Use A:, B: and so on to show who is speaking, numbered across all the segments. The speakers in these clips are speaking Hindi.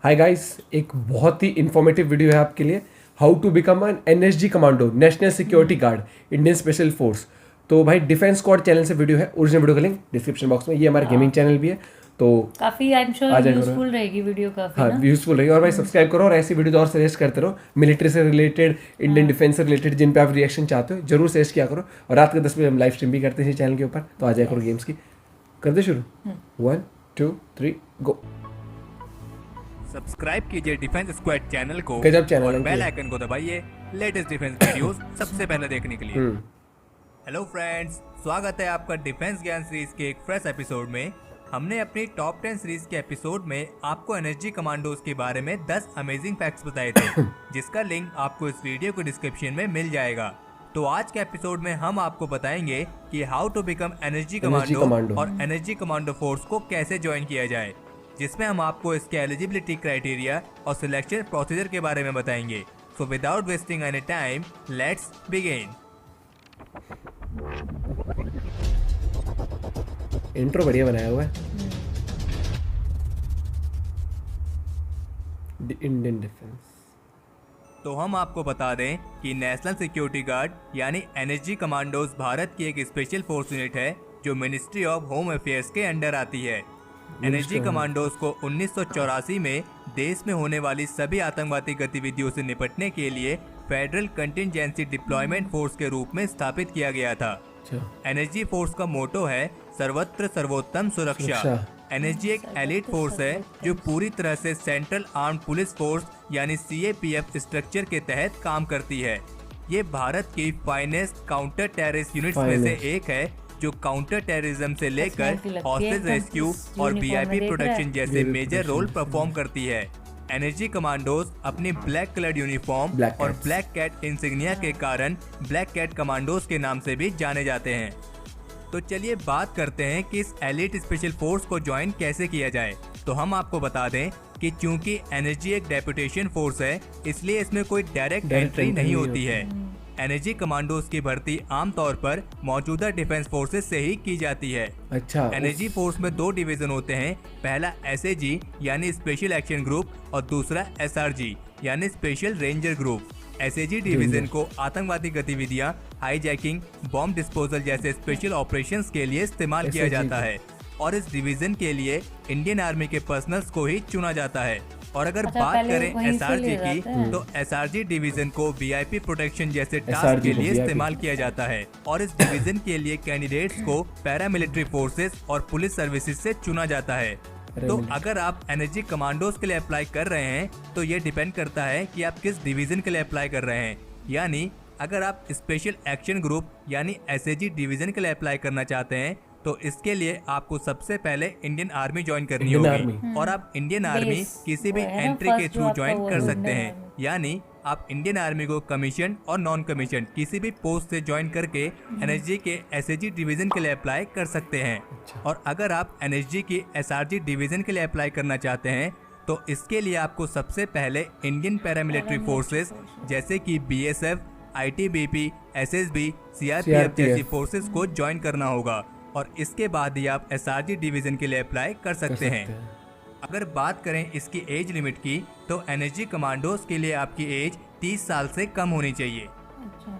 A: हाय गाइस, एक बहुत ही इंफॉर्मेटिव वीडियो है आपके लिए। How to become an NSG commando, national security guard, Indian special force. तो भाई डिफेंस स्क्वाड चैनल से वीडियो है, ओरिजिनल वीडियो का लिंक डिस्क्रिप्शन बॉक्स में। ये हमारा गेमिंग चैनल भी है, तो
B: काफी आई एम
A: आ
B: श्योर
A: जाया करो।
B: यूजफुल रहेगी वीडियो काफी
A: हाँ,
B: ना।
A: यूजफुल रहेगी। और भाई सब्सक्राइब करो और ऐसी वीडियो और सजेस्ट करते रहो, मिलिट्री से रिलेटेड, इंडियन डिफेंस से रिलेटेड, जिन पे आप रिएक्शन चाहते हो जरूर सजेस्ट किया करो। और रात के 10 बजे हम लाइव स्ट्रीम भी करते हैं इसी चैनल के ऊपर, तो आ जाया करो गेम्स की। कर दे शुरू। 1 2 3 गो।
C: सब्सक्राइब कीजिए डिफेंस स्क्वाड चैनल को
A: गजब चैनल
C: और
A: है
C: बेल
A: ये।
C: आइकन को दबाइए लेटेस्ट डिफेंस वीडियोस सबसे पहले देखने के लिए। हेलो फ्रेंड्स, स्वागत है आपका डिफेंस ज्ञान सीरीज के एक फ्रेश एपिसोड में। हमने अपनी टॉप 10 सीरीज के एपिसोड में आपको एनएसजी कमांडोज के बारे में 10 अमेजिंग फैक्ट्स बताए थे, जिसका लिंक आपको इस वीडियो को डिस्क्रिप्शन में मिल जाएगा। तो आज के एपिसोड में हम आपको बताएंगे कि how to become NSG commando और एनएसजी कमांडो फोर्स को कैसे ज्वाइन किया जाए, जिसमें हम आपको इसके एलिजिबिलिटी क्राइटेरिया और सिलेक्शन प्रोसीजर के बारे में बताएंगे। So without wasting any time, let's begin.
A: Intro बढ़िया बनाया हुआ है। Indian defence.
C: तो हम आपको बता दें कि नेशनल सिक्योरिटी गार्ड यानी एनएसजी कमांडोज भारत की एक स्पेशल फोर्स यूनिट है जो मिनिस्ट्री ऑफ होम अफेयर्स के अंडर आती है। एनएसजी कमांडोज को 1984 में देश में होने वाली सभी आतंकवादी गतिविधियों से निपटने के लिए फेडरल कंटिंजेंसी डिप्लॉयमेंट फोर्स के रूप में स्थापित किया गया था। एनएसजी फोर्स का मोटो है सर्वत्र सर्वोत्तम सुरक्षा। एनएसजी एक एलिट फोर्स है जो पूरी तरह से सेंट्रल आर्म्ड पुलिस फोर्स यानी सीएपीएफ स्ट्रक्चर के तहत काम करती है। ये भारत की फाइनेस्ट काउंटर टेररिस्ट यूनिट्स में से एक है जो काउंटर टेररिज्म से लेकर हॉस्टेज रेस्क्यू और वीआईपी प्रोटेक्शन जैसे मेजर रोल परफॉर्म करती है। एनएसजी कमांडोज अपनी ब्लैक कलर्ड यूनिफॉर्म और ब्लैक कैट इंसिग्निया के कारण ब्लैक कैट कमांडोज के नाम से भी जाने जाते हैं। तो चलिए बात करते हैं कि इस एलिट स्पेशल फोर्स को ज्वाइन कैसे किया जाए। तो हम आपको बता दें कि चूंकि एनएसजी एक डेपुटेशन फोर्स है, इसलिए इसमें कोई डायरेक्ट एंट्री नहीं होती है। एनएसजी कमांडोज की भर्ती आमतौर पर मौजूदा डिफेंस फोर्सेस से ही की जाती है।
A: अच्छा,
C: एनएसजी फोर्स में 2 डिवीजन होते हैं, पहला एसएजी यानी स्पेशल एक्शन ग्रुप और दूसरा एसआरजी यानी special ranger group. SAG division को आतंकवादी गतिविधियां, हाईजैकिंग, बॉम्ब डिस्पोजल जैसे स्पेशल ऑपरेशंस के लिए इस्तेमाल किया जाता है और इस डिवीजन के लिए इंडियन आर्मी के पर्सनल्स को ही चुना जाता है। और अगर बात करें एसआरजी की, तो एसआरजी डिवीजन को वीआईपी प्रोटेक्शन जैसे टास्क के लिए इस्तेमाल किया जाता है और इस डिवीजन के लिए कैंडिडेट्स को पैरामिलिट्री फोर्सेस और पुलिस सर्विसेज से चुना जाता है। तो अगर आप एनएसजी कमांडोज के लिए अप्लाई कर रहे हैं तो ये डिपेंड करता है कि आप किस डिवीजन के लिए अप्लाई कर रहे हैं। यानी अगर आप स्पेशल एक्शन ग्रुप यानी एसएजी डिवीजन के लिए अप्लाई करना चाहते हैं तो इसके लिए आपको सबसे पहले इंडियन आर्मी ज्वाइन करनी होगी और आप इंडियन आर्मी किसी भी एंट्री के थ्रू ज्वाइन कर सकते हैं। यानी आप इंडियन आर्मी को कमीशन और नॉन कमीशन किसी भी पोस्ट से ज्वाइन करके एनएसजी के एसएजी डिवीजन के लिए अप्लाई कर सकते हैं। और अगर आप एनएसजी की एसआरजी डिवीजन के लिए अप्लाई करना चाहते हैं तो इसके लिए आपको सबसे पहले इंडियन पैरामिलिट्री फोर्सेस जैसे कि बीएसएफ, आईटीबीपी, एसएसबी, सीआरपीएफ जैसी फोर्सेस को ज्वाइन करना होगा और इसके बाद ही आप एसआरजी डिवीजन के लिए अप्लाई कर सकते हैं। अगर बात करें इसकी एज लिमिट की, तो एनएसजी कमांडोज के लिए आपकी एज 30 साल से कम होनी चाहिए।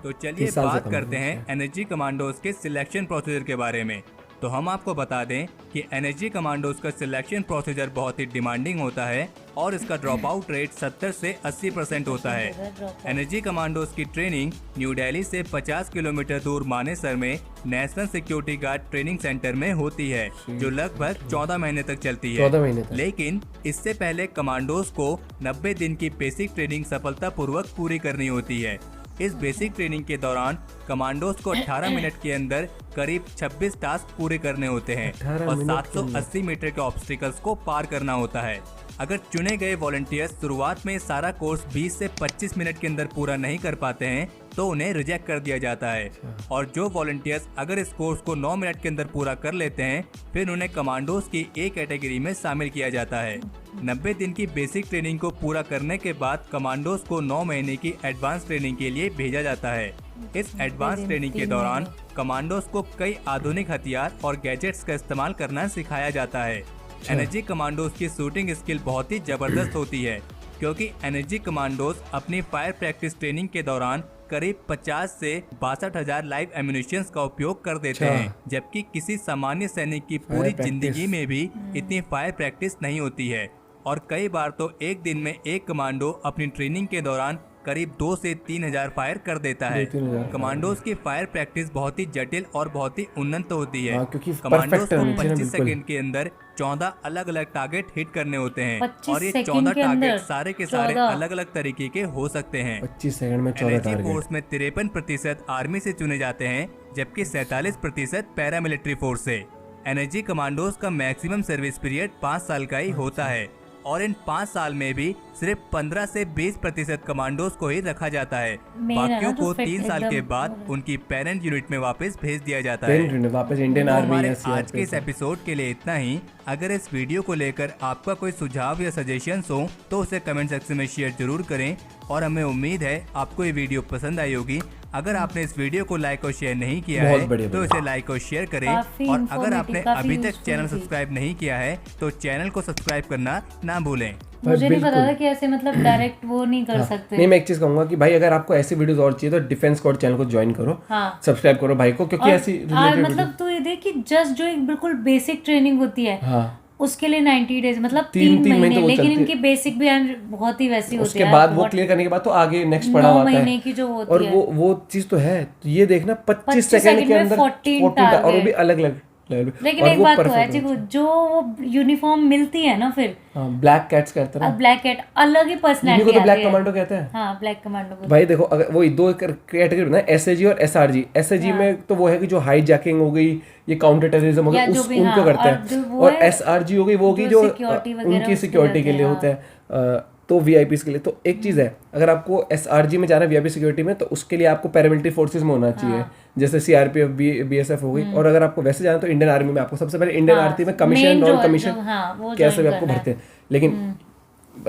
C: तो चलिए बात करते हैं एनएसजी कमांडोज के सिलेक्शन प्रोसीजर के बारे में। तो हम आपको बता दें कि एनएसजी कमांडोज का सिलेक्शन प्रोसीजर बहुत ही डिमांडिंग होता है और इसका ड्रॉप आउट रेट 70 से 80% होता है। एनएसजी कमांडोज की ट्रेनिंग न्यू दिल्ली से 50 किलोमीटर दूर मानेसर में national security guard training centre में होती है, जो लगभग 14 महीने तक चलती है। लेकिन इससे पहले कमांडोज को 90 दिन की बेसिक ट्रेनिंग सफलतापूर्वक पूरी करनी होती है। इस बेसिक ट्रेनिंग के दौरान कमांडोज को 18 मिनट के अंदर करीब 26 टास्क पूरे करने होते हैं और 780 मीटर के ऑब्स्टिकल्स को पार करना होता है। अगर चुने गए वॉलंटियर्स शुरुआत में सारा कोर्स 20 से 25 मिनट के अंदर पूरा नहीं कर पाते हैं तो उन्हें रिजेक्ट कर दिया जाता है और जो वॉलंटियर्स अगर इस कोर्स को 9 मिनट के अंदर पूरा कर लेते हैं फिर उन्हें कमांडोज की एक कैटेगरी में शामिल किया जाता है। 90 दिन की बेसिक ट्रेनिंग को पूरा करने के बाद कमांडोज को 9 महीने की एडवांस ट्रेनिंग के लिए भेजा जाता है। इस एडवांस ट्रेनिंग के दौरान कमांडोज को कई आधुनिक हथियार और गैजेट्स का इस्तेमाल करना सिखाया जाता है। एनर्जी कमांडोज की शूटिंग स्किल बहुत ही जबरदस्त होती है, क्योंकि एनर्जी कमांडोज अपनी फायर प्रैक्टिस ट्रेनिंग के दौरान करीब 50 से 62,000 लाइव एम्यूनिशन का उपयोग कर देते
A: अच्छा।
C: हैं, जबकि किसी सामान्य सैनिक की पूरी
A: Fire practice।
C: जिंदगी में भी इतनी फायर प्रैक्टिस नहीं होती है। और कई बार तो एक दिन में एक कमांडो अपनी ट्रेनिंग के दौरान करीब 2 से 3,000 फायर कर देता है।
A: 2-3,000
C: कमांडोज की फायर प्रैक्टिस बहुत ही जटिल और बहुत ही उन्नत होती है।
A: हाँ, क्योंकि
C: कमांडोज
A: perfect
C: को
A: होनी चाहिए ना,
C: 25
A: बिल्कुल।
C: सेकंड के अंदर 14 अलग अलग टारगेट हिट करने होते हैं
B: 25
C: और ये
B: सेकंड
C: 14
B: के
C: टारगेट
B: अंदर
C: सारे के सारे
B: 14
C: अलग अलग तरीके के हो सकते हैं।
A: 25 सेकंड में 14
C: एनर्जी
A: टारगेट।
C: फोर्स में 53% आर्मी से चुने जाते हैं, जबकि 47% पैरामिलिट्री फोर्स से। एनर्जी कमांडोज का मैक्सिमम सर्विस पीरियड 5 साल का ही होता है और इन 5 साल में भी सिर्फ 15 से 20% कमांडोज को ही रखा जाता है।
B: मेन है ना
C: बाकियों
B: जो
C: को
B: फिट
C: 3 साल के
B: एकदम
C: बाद
B: वो है।
C: उनकी पेरेंट यूनिट में वापस भेज दिया जाता
A: पेरेंट
C: है।
A: यूनिट वापस इंडियन
C: तो
A: आर्मी
C: हमारे
A: या
C: आज के इस एपिसोड के लिए इतना ही। अगर इस वीडियो को लेकर आपका कोई सुझाव या सजेशन हो तो उसे कमेंट सेक्शन में शेयर जरूर करें और हमें उम्मीद है आपको ये वीडियो पसंद आई होगी। अगर आपने इस वीडियो को लाइक और शेयर नहीं किया
A: बहुत
C: है
A: बढ़िया,
C: तो इसे लाइक और शेयर करें,
B: काफी
C: और अगर आपने
B: informative, काफी
C: अभी तक
B: useful
C: चैनल
B: थी।
C: सब्सक्राइब नहीं किया है तो चैनल को सब्सक्राइब करना ना भूलें।
B: मुझे नहीं पता
A: बिल्कुल।
B: था कि ऐसे मतलब डायरेक्ट वो नहीं कर
A: नहीं,
B: सकते।
A: मैं एक चीज कहूंगा कि भाई अगर आपको ऐसी वीडियोस और चाहिए तो डिफेंस कोड चैनल को ज्वाइन करो,
B: हाँ।
A: सब्सक्राइब करो भाई को, क्योंकि
B: और
A: ऐसी
B: हाँ,
A: रिलेटेड
B: मतलब तू ये देख कि जस्ट जो एक बिल्कुल बेसिक ट्रेनिंग होती है
A: हाँ
B: उसके लिए 90 डेज मतलब
A: तीन
B: 3
A: महीने
B: महीने,
A: वो
B: लेकिन
A: चलती है।
B: इनकी बेसिक भी यार बहुत ही वैसी होती
A: उसके
B: है
A: बाद
B: यार,
A: वो
B: बहुत-
A: क्लियर करने के बाद तो आगे नेक्स्ट पड़ा
B: 9
A: हुआ
B: महीने
A: है।
B: की जो होती
A: और
B: है।
A: वो चीज तो है, तो ये देखना 25
B: 25
A: सेकंड
B: सेकंड
A: के
B: में
A: अंदर
B: 14
A: और वो भी
B: target।
A: अलग अलग लेवल पे।
B: लेकिन
A: और
B: एक
A: वो
B: बात तो है
A: perfect
B: जी,
A: होना
B: जो वो यूनिफॉर्म मिलती है ना फिर
A: हाँ, ब्लैक कैट्स करते हैं
B: अब
A: ना,
B: ब्लैक कैट अलग ही
A: इन्हीं को
B: पर्सनैलिटी
A: तो ब्लैक
B: आती है।
A: कमांडो कहते हैं।
B: हाँ, ब्लैक कमांडो को
A: भाई देखो, अगर वो दो कैटेगरी ना, एसएजी और एसआरजी। एसएजी
B: हाँ।
A: में तो वो है कि जो हाईजैकिंग हो गई, ये काउंटर टेररिज्म हो
B: या
A: गया,
B: जो
A: उस
B: भी,
A: उनको
B: हाँ,
A: करते
B: और
A: हैं।
B: जो वो
A: और
B: है,
A: एसआरजी हो गई वो होगी
B: जो
A: जो
B: security वगैरह
A: उनकी
B: उसके
A: सिक्योरिटी के
B: रहते
A: लिए
B: हैं,
A: होता है, तो वीआईपीस के लिए। तो एक चीज़ है, अगर आपको एसआरजी में जाना है वीआईपी सिक्योरिटी में, तो उसके लिए आपको पैरामिलिट्री फोर्सेज में होना चाहिए, जैसे सीआरपीएफ, बीएसएफ हो गई। और अगर आपको वैसे जाना है तो इंडियन आर्मी में आपको सबसे पहले इंडियन
B: हाँ,
A: आर्मी में कमीशन,
B: main
A: नॉन
B: जो-
A: कमीशन
B: जो- हाँ, वो
A: कैसे भी
B: join
A: आपको
B: करना है।
A: भरते हैं। लेकिन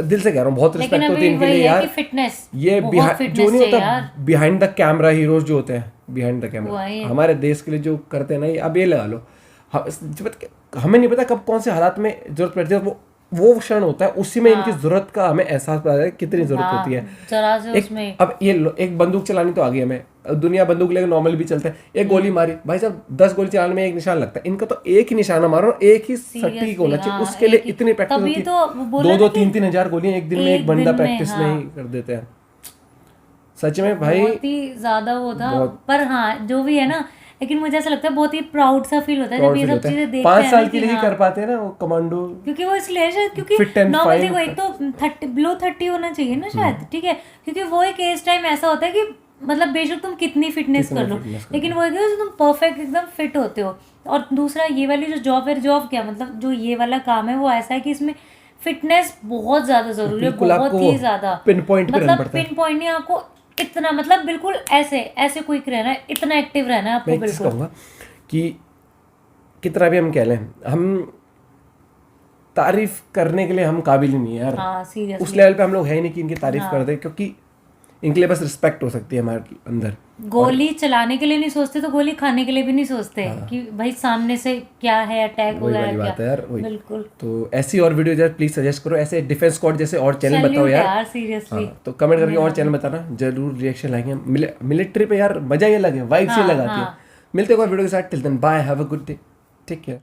A: दिल से कह रहा हूँ, बहुत
B: लेकिन
A: रिस्पेक्ट होती
B: अभी
A: है इनके
B: वही
A: लिए
B: है
A: यार।
B: कि फिटनेस
A: ये
B: बहुत
A: जो
B: फिटनेस
A: नहीं
B: चाहिए
A: होता
B: यार।
A: बिहाइंड द कैमरा हीरोज जो होते हैं, बिहाइंड द कैमरा
B: वही।
A: हमारे देश के लिए जो करते हैं ना, ये अब ये लगा लो, हमें नहीं पता कब कौन से हालात में जरूरत पड़ती है। वो क्षण होता है, उसी में इनकी जरूरत का हमें एहसास पता है कितनी जरूरत
B: हाँ,
A: होती है।
B: जरा से
A: एक,
B: उसमें
A: अब ये एक बंदूक चलानी तो आ गई हमें, दुनिया बंदूक लेकर नॉर्मल भी चलते हैं। एक गोली मारी भाई साहब, 10 गोली चलाने में एक निशान लगता है, इनका तो एक ही निशाना मारो, एक ही सटीक होना चाहिए।
B: हाँ,
A: उसके लिए
B: एक ही-
A: इतनी प्रैक्टिस
B: तभी
A: होती
B: तो वो बोला
A: है।
B: ना
A: 2-2,
B: कि
A: 3-3 हजार गोलियां एक दिन में एक
B: एक
A: बंदा
B: दिन में,
A: प्रैक्टिस में
B: हाँ।
A: ही कर देते हैं। सच में भाई
B: बहुत ही ज्यादा वो था। पर हाँ, जो भी है ना, लेकिन मुझे ऐसा लगता है बहुत ही प्राउड सा फील होता है जब ये सब चीजें देखते हैं
A: 5 साल
B: ना
A: के
B: कि
A: लिए ही
B: हाँ,
A: कर पाते हैं ना वो कमांडो।
B: क्योंकि वो इसलिए है शायद, क्योंकि
A: Fit and
B: नॉर्मल
A: fine
B: देखो, एक तो 30 बिलो 30 होना चाहिए ना शायद, ठीक है, क्योंकि वो एक एज टाइम ऐसा होता है कि मतलब बेशक तुम कितनी फिटनेस कर लो, लेकिन वो है कि तुम परफेक्ट एकदम फिट होते हो। और दूसरा ये वाली जो जॉब है, जॉब क्या मतलब जो ये वाला काम है वो ऐसा है कि इसमें फिटनेस बहुत ज्यादा जरूरी है,
A: बिल्कुल,
B: बहुत
A: आपको
B: ही
A: वो
B: ज्यादा।
A: पिन पॉइंट पे रहना
B: मतलब
A: पड़ता है।
B: पिन पॉइंट नहीं, आपको इतना मतलब बिल्कुल ऐसे ऐसे क्विक रहना है, इतना एक्टिव रहना है आपको
A: मैं एक चीज
B: बिल्कुल।
A: कहूँगा कि कितना भी हम कह लें, हम तारीफ करने के लिए हम काबिल ही नहीं है यार।
B: हाँ,
A: उस
B: सीरियसली
A: लेवल पे हम लोग है ही नहीं कि इनकी तारीफ कर दे, क्योंकि इनके लिए बस रिस्पेक्ट हो सकती है हमारे अंदर।
B: गोली चलाने के लिए नहीं सोचते तो गोली खाने के लिए भी नहीं सोचते कि भाई सामने से क्या है, अटैक हो
A: वही
B: रहा
A: वाली
B: है
A: बात है
B: क्या।
A: यार, वही।
B: बिल्कुल
A: तो ऐसी और वीडियो यार प्लीज सजेस्ट करो, ऐसे डिफेंस स्क्वाड जैसे और चैनल बताओ
B: सैल्यूट
A: यार।
B: यार, सीरियसली।
A: हाँ, तो कमेंट करके और चैनल बताना, जरूर रिएक्शन लाएंगे। मिलिट्री पे यार मजा ये लगे, वाइब से
B: हाँ,
A: लगाती है।
B: हाँ।
A: मिलते हैं और वीडियो के साथ, till then bye, have a good day, take care.